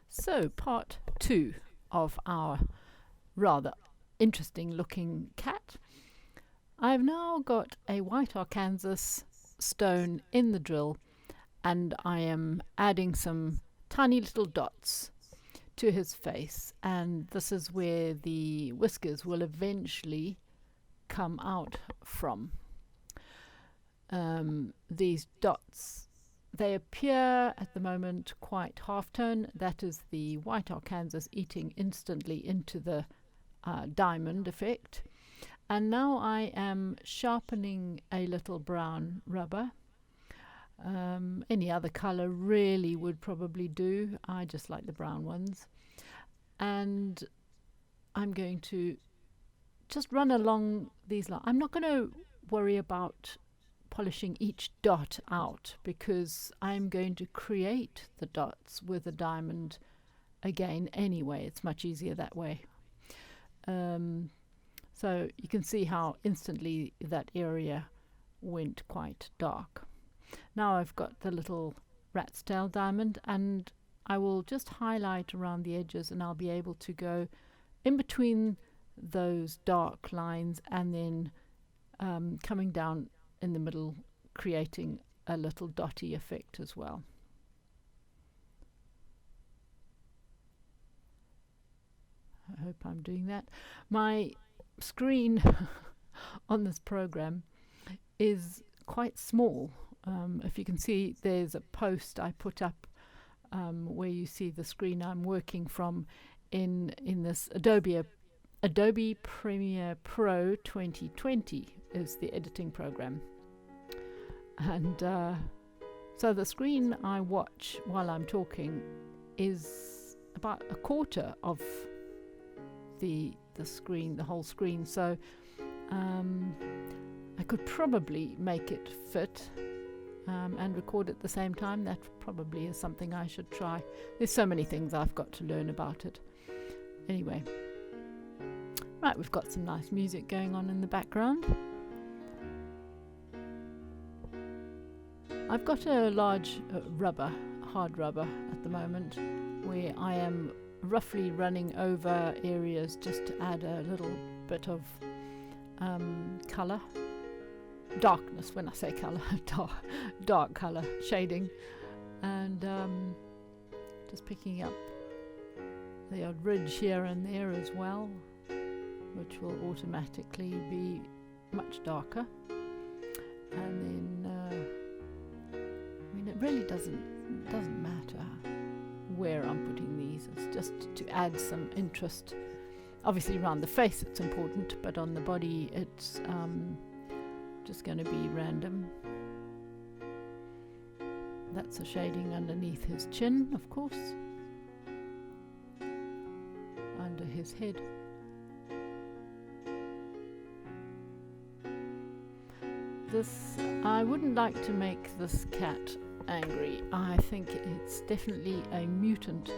So, part two of our rather interesting looking cat. I've now got a white Arkansas stone in the drill, and I am adding some tiny little dots to his face, and this is where the whiskers will eventually come out from. These dots, they appear at the moment quite half-tone. That is the white Arkansas eating instantly into the diamond effect. And now I am sharpening a little brown rubber. Any other color really would probably do. I just like the brown ones. And I'm going to just run along these lines. I'm not going to worry about polishing each dot out because I'm going to create the dots with a diamond again anyway. It's much easier that way. So you can see how instantly that area went quite dark. Now I've got the little rat's tail diamond, and I will just highlight around the edges, and I'll be able to go in between those dark lines and then coming down in the middle, creating a little dotty effect as well. I hope I'm doing that. My screen on this program is quite small. If you can see, there's a post I put up where you see the screen I'm working from in this Adobe Premiere Pro 2020 is the editing program. And so the screen I watch while I'm talking is about a quarter of the screen, the whole screen. So I could probably make it fit and record at the same time. That probably is something I should try. There's so many things I've got to learn about it. Anyway, right, we've got some nice music going on in the background. I've got a large hard rubber at the moment, where I am roughly running over areas just to add a little bit of color, darkness. When I say color, dark color shading, and just picking up the odd ridge here and there as well, which will automatically be much darker. And then I mean, it really doesn't matter where I'm putting these. It's just to add some interest. Obviously around the face it's important, but on the body it's just going to be random. That's a shading underneath his chin, of course, under his head. I wouldn't like to make this cat angry. I think it's definitely a mutant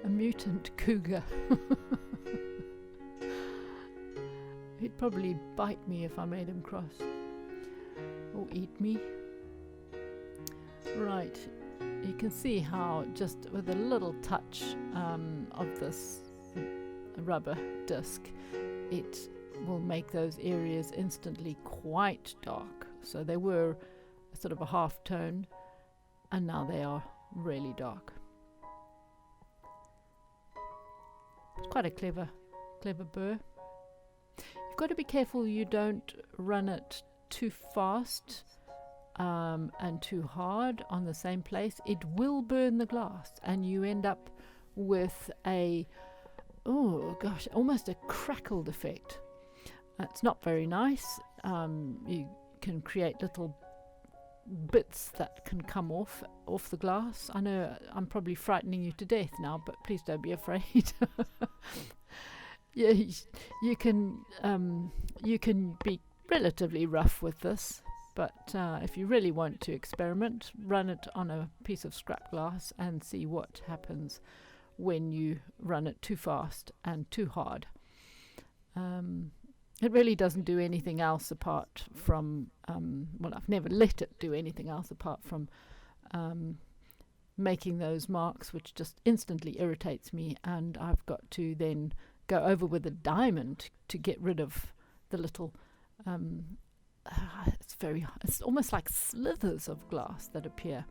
a mutant cougar. He'd probably bite me if I made him cross, or eat me. Right, you can see how just with a little touch of this rubber disc, it will make those areas instantly quite dark. So they were sort of a half tone, and now they are really dark. It's quite a clever burr. You've got to be careful you don't run it too fast and too hard on the same place. It will burn the glass, and you end up with almost a crackled effect. It's not very nice. You can create little bits that can come off the glass. I know I'm probably frightening you to death now, but please don't be afraid. Yeah, you can be relatively rough with this, but if you really want to experiment, run it on a piece of scrap glass and see what happens when you run it too fast and too hard. It really doesn't do anything else apart from, I've never let it do anything else apart from making those marks, which just instantly irritates me, and I've got to then go over with a diamond to get rid of the little it's almost like slithers of glass that appear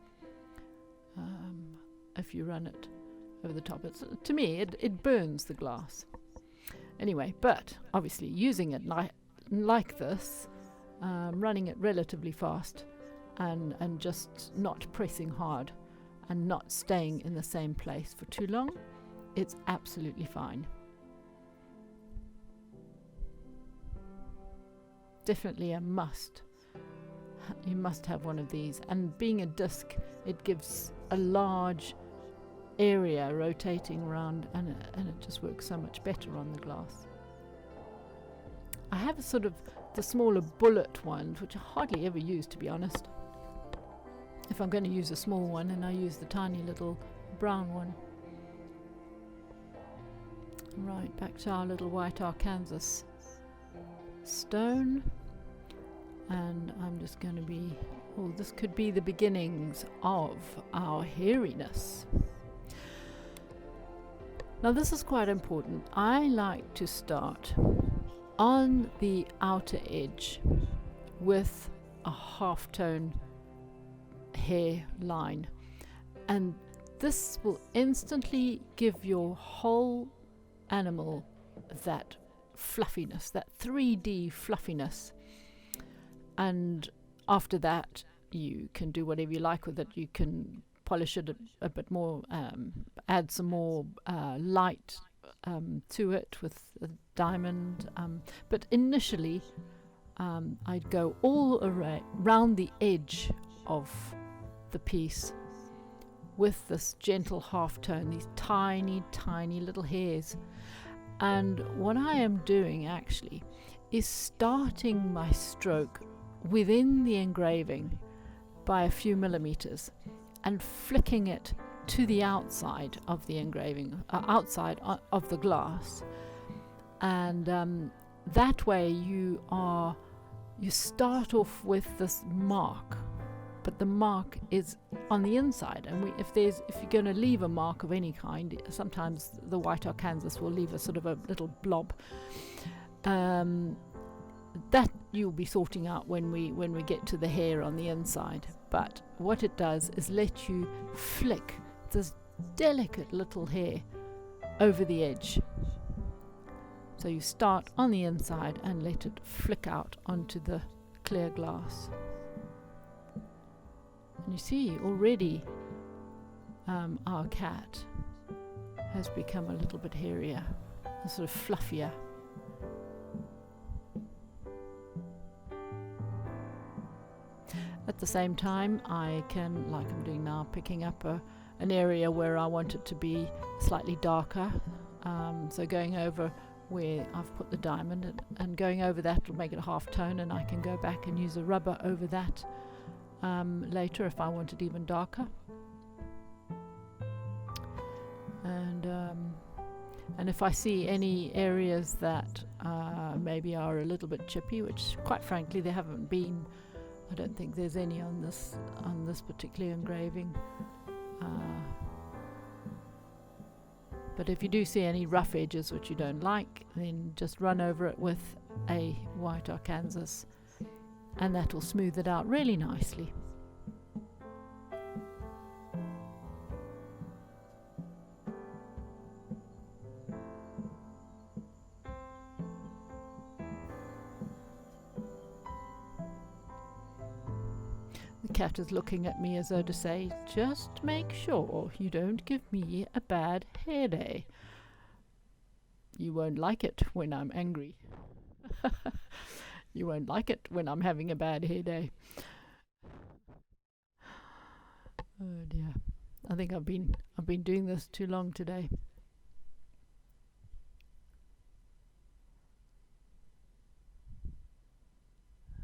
if you run it over the top. To me it burns the glass anyway. But obviously using it like this, running it relatively fast and just not pressing hard and not staying in the same place for too long, it's absolutely fine. Definitely a must. You must have one of these, and being a disc, it gives a large area rotating around, and it just works so much better on the glass. I have a sort of the smaller bullet ones, which I hardly ever use, to be honest. If I'm going to use a small one, and I use the tiny little brown one. Right, back to our little white Arkansas stone, and I'm just going to be, this could be the beginnings of our hairiness. Now this is quite important. I like to start on the outer edge with a half-tone hair line, and this will instantly give your whole animal that fluffiness, that 3D fluffiness. And after that you can do whatever you like with it. You can polish it a bit more, add some more light to it with a diamond, but initially I'd go all around the edge of the piece with this gentle half tone, these tiny little hairs. And what I am doing actually is starting my stroke within the engraving by a few millimeters and flicking it to the outside of the engraving, outside of the glass. And that way you start off with this mark, but the mark is on the inside. And if you're going to leave a mark of any kind, sometimes the white Arkansas will leave a sort of a little blob. That you'll be sorting out when we get to the hair on the inside. But what it does is let you flick this delicate little hair over the edge. So you start on the inside and let it flick out onto the clear glass. And you see already our cat has become a little bit hairier, sort of fluffier. At the same time, I can, like I'm doing now, picking up an area where I want it to be slightly darker. So going over where I've put the diamond and going over that will make it a half tone, and I can go back and use a rubber over that later if I want it even darker. And if I see any areas that maybe are a little bit chippy, which quite frankly they haven't been, I don't think there's any on this particular engraving. But if you do see any rough edges which you don't like, then just run over it with a white Arkansas, and that will smooth it out really nicely. The cat is looking at me as though to say, just make sure you don't give me a bad hair day. You won't like it when I'm angry. You won't like it when I'm having a bad hair day. Oh dear. I think I've been doing this too long today.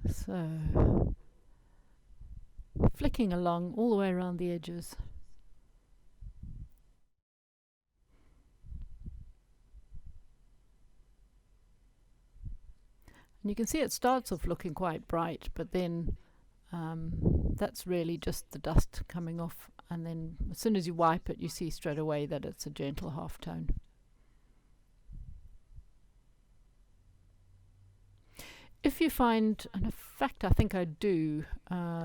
So flicking along all the way around the edges. And you can see it starts off looking quite bright, but then that's really just the dust coming off and then as soon as you wipe it, you see straight away that it's a gentle half tone. If you find, and in fact I think I do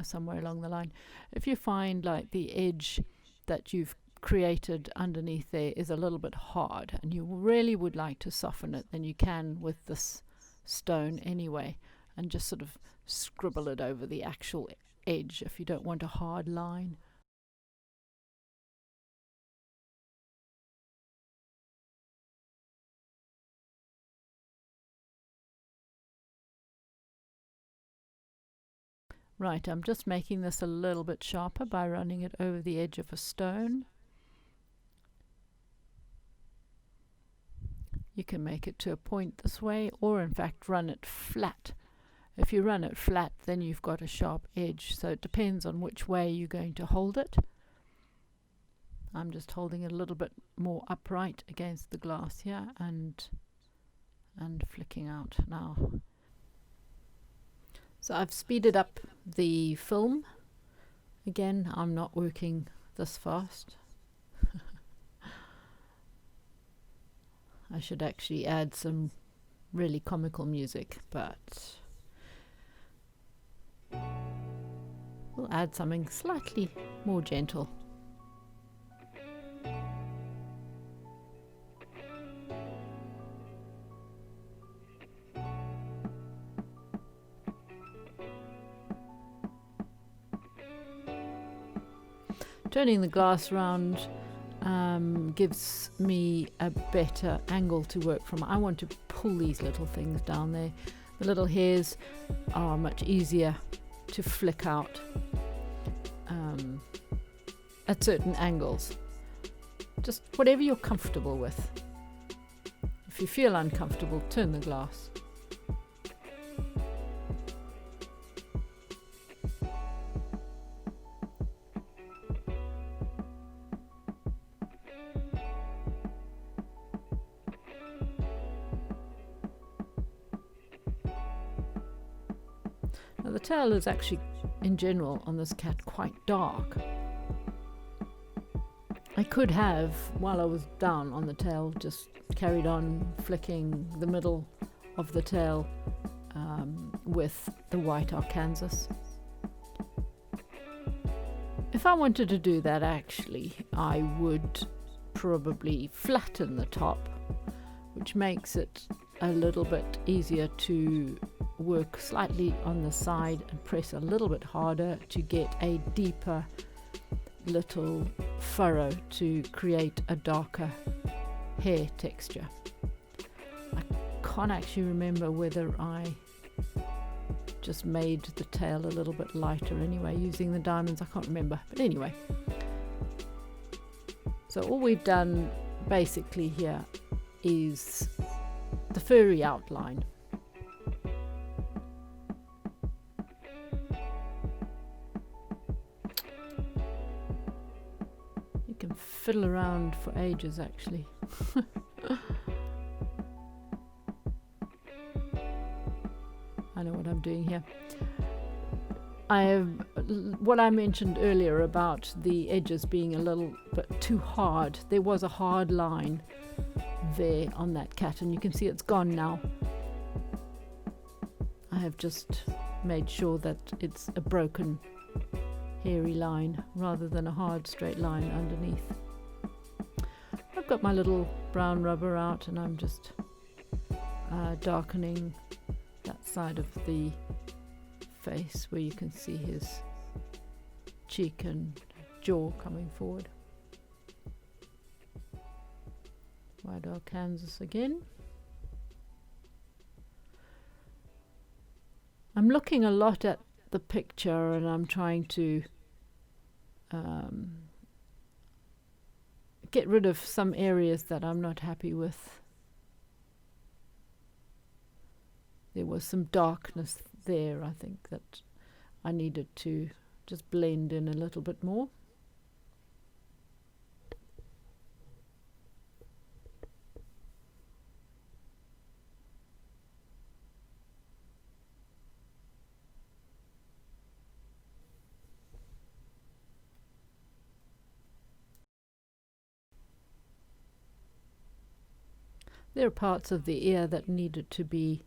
somewhere along the line, if you find like the edge that you've created underneath there is a little bit hard and you really would like to soften it, then you can with this stone anyway, and just sort of scribble it over the actual edge if you don't want a hard line. Right, I'm just making this a little bit sharper by running it over the edge of a stone. You can make it to a point this way, or in fact run it flat. If you run it flat, then you've got a sharp edge, so it depends on which way you're going to hold it. I'm just holding it a little bit more upright against the glass here and flicking out now. So I've speeded up the film. Again, I'm not working this fast. I should actually add some really comical music, but we'll add something slightly more gentle. Turning the glass around gives me a better angle to work from. I want to pull these little things down there. The little hairs are much easier to flick out at certain angles. Just whatever you're comfortable with. If you feel uncomfortable, turn the glass. Now the tail is actually, in general, on this cat quite dark. I could have, while I was down on the tail, just carried on flicking the middle of the tail with the white Arkansas. If I wanted to do that, actually, I would probably flatten the top, which makes it a little bit easier to work slightly on the side and press a little bit harder to get a deeper little furrow to create a darker hair texture. I can't actually remember whether I just made the tail a little bit lighter anyway using the diamonds. I can't remember, but anyway, so all we've done basically here is the furry outline. You can fiddle around for ages actually. I know what I'm doing here. What I mentioned earlier about the edges being a little bit too hard. There was a hard line there on that cat, and you can see it's gone now. I have just made sure that it's a broken hairy line rather than a hard straight line underneath. I've got my little brown rubber out, and I'm just darkening that side of the face where you can see his cheek and jaw coming forward. White Arkansas again. I'm looking a lot at the picture, and I'm trying to get rid of some areas that I'm not happy with. There was some darkness there, I think, that I needed to just blend in a little bit more. There are parts of the ear that needed to be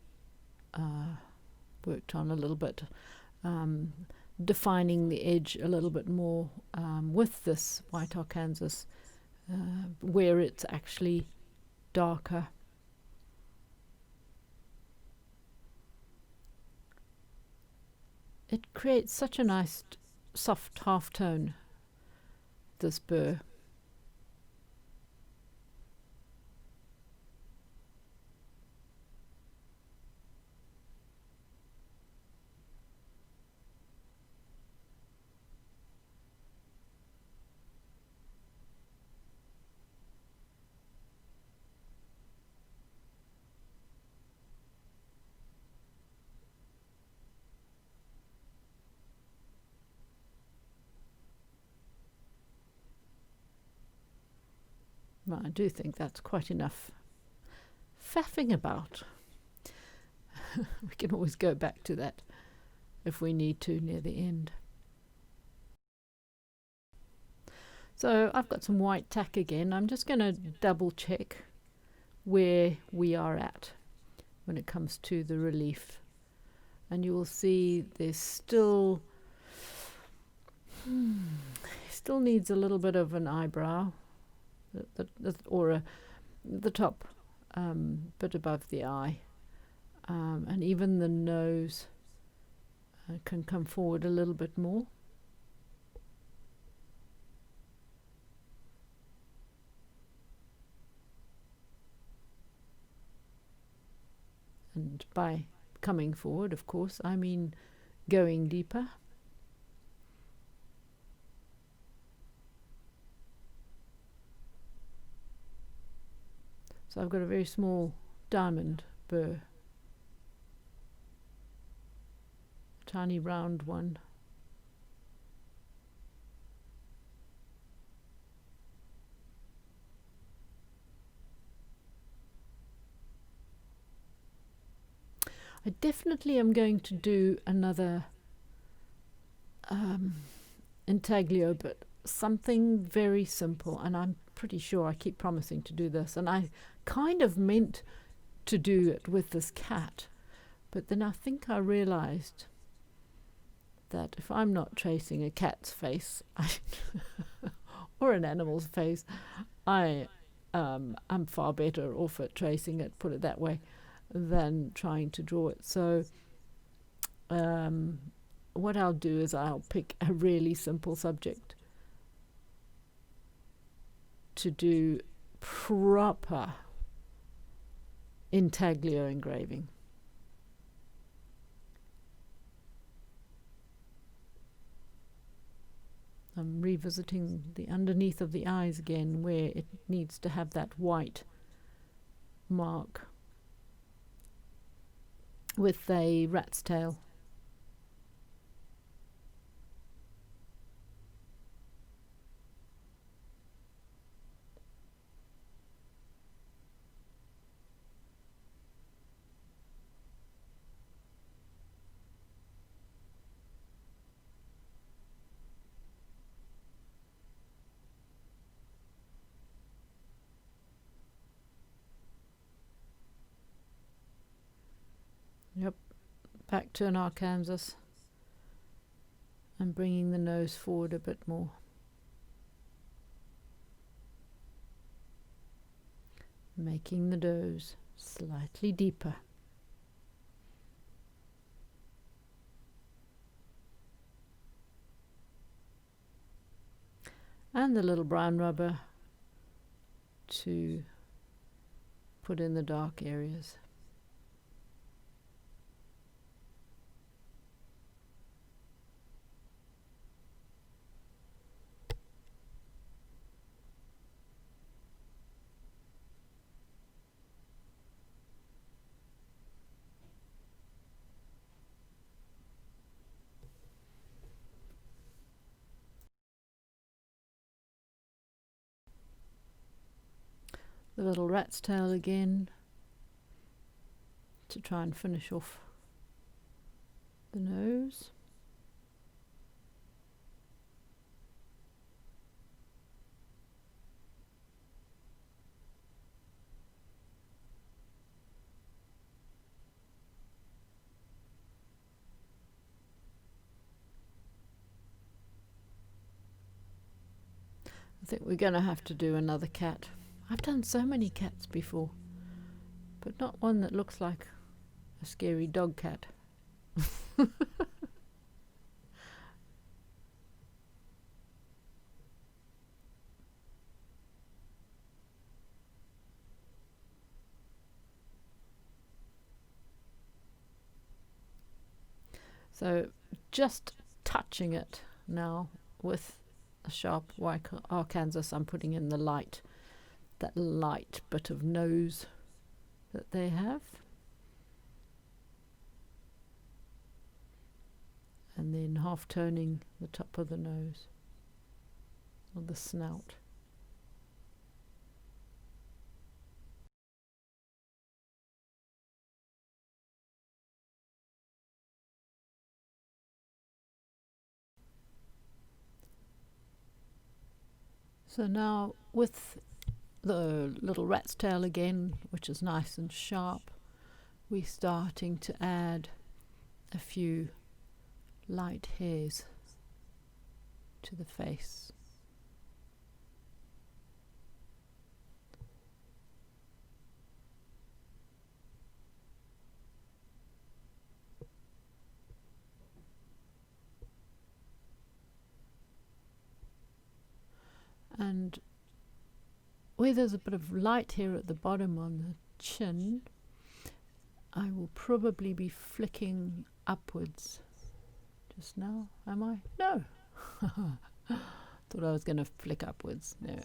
worked on a little bit, defining the edge a little bit more with this white Arkansas, where it's actually darker. It creates such a nice soft half tone, this burr. Well, I do think that's quite enough faffing about. We can always go back to that if we need to near the end. So I've got some white tack again. I'm just going to double check where we are at when it comes to the relief. And you will see there's still needs a little bit of an eyebrow, or the top bit above the eye, and even the nose can come forward a little bit more. And by coming forward, of course, I mean going deeper. So I've got a very small diamond burr, a tiny round one. I definitely am going to do another intaglio, but something very simple, and I'm pretty sure I keep promising to do this, and I kind of meant to do it with this cat, but then I think I realized that if I'm not tracing a cat's face or an animal's face, I'm far better off at tracing it, put it that way, than trying to draw it. So what I'll do is I'll pick a really simple subject to do proper intaglio engraving. I'm revisiting the underneath of the eyes again, where it needs to have that white mark with a rat's tail. Yep, back to an Arkansas and bringing the nose forward a bit more. Making the nose slightly deeper. And the little brown rubber to put in the dark areas. The little rat's tail again to try and finish off the nose. I think we're going to have to do another cat. I've done so many cats before, but not one that looks like a scary dog cat. So just touching it now with a sharp white Arkansas, I'm putting in the light, that light bit of nose that they have. And then half toning the top of the nose, or the snout. So now with the little rat's tail again, which is nice and sharp, we're starting to add a few light hairs to the face. And where there's a bit of light here at the bottom on the chin, I will probably be flicking upwards. Just now, am I? No. Thought I was going to flick upwards. No.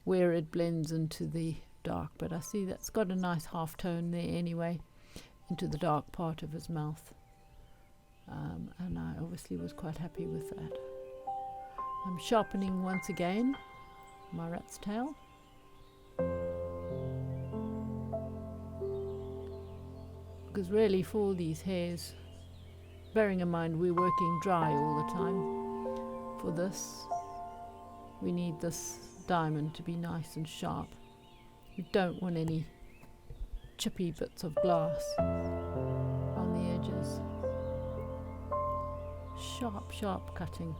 Where it blends into the dark, but I see that's got a nice half tone there anyway, into the dark part of his mouth. And I obviously was quite happy with that. I'm sharpening once again my rat's tail. Because really for these hairs, bearing in mind we're working dry all the time, for this we need this diamond to be nice and sharp. You don't want any chippy bits of glass on the edges. Sharp, sharp cutting.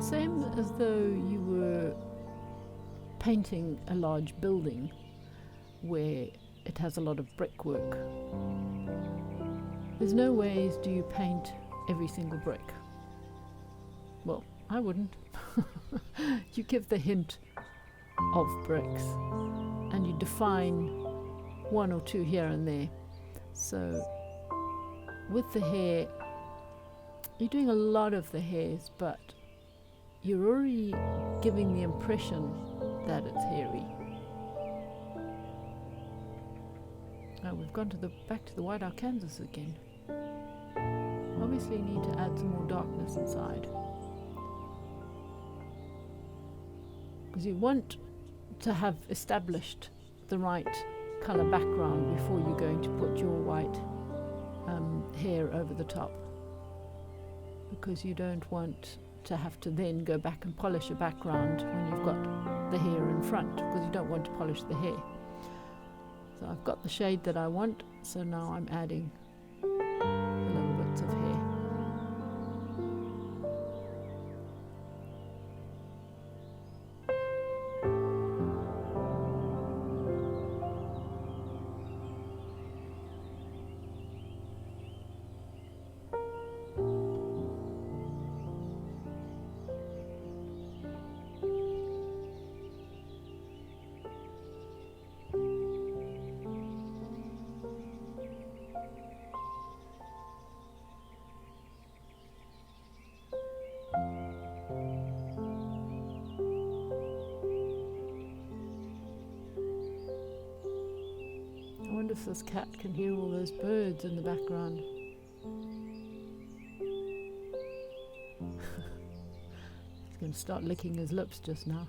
Same as though you were painting a large building where it has a lot of brickwork. There's no ways do you paint every single brick. Well, I wouldn't. You give the hint of bricks and you define one or two here and there. So with the hair, you're doing a lot of the hairs, but you're already giving the impression that it's hairy. Oh, we've gone to back to the white Arkansas again. Obviously need to add some more darkness inside. Because you want to have established the right colour background before you're going to put your white hair over the top. Because you don't want to have to then go back and polish a background when you've got the hair in front, because you don't want to polish the hair. So I've got the shade that I want, so now I'm adding little bits of hair. I wonder if this cat can hear all those birds in the background. He's going to start licking his lips just now.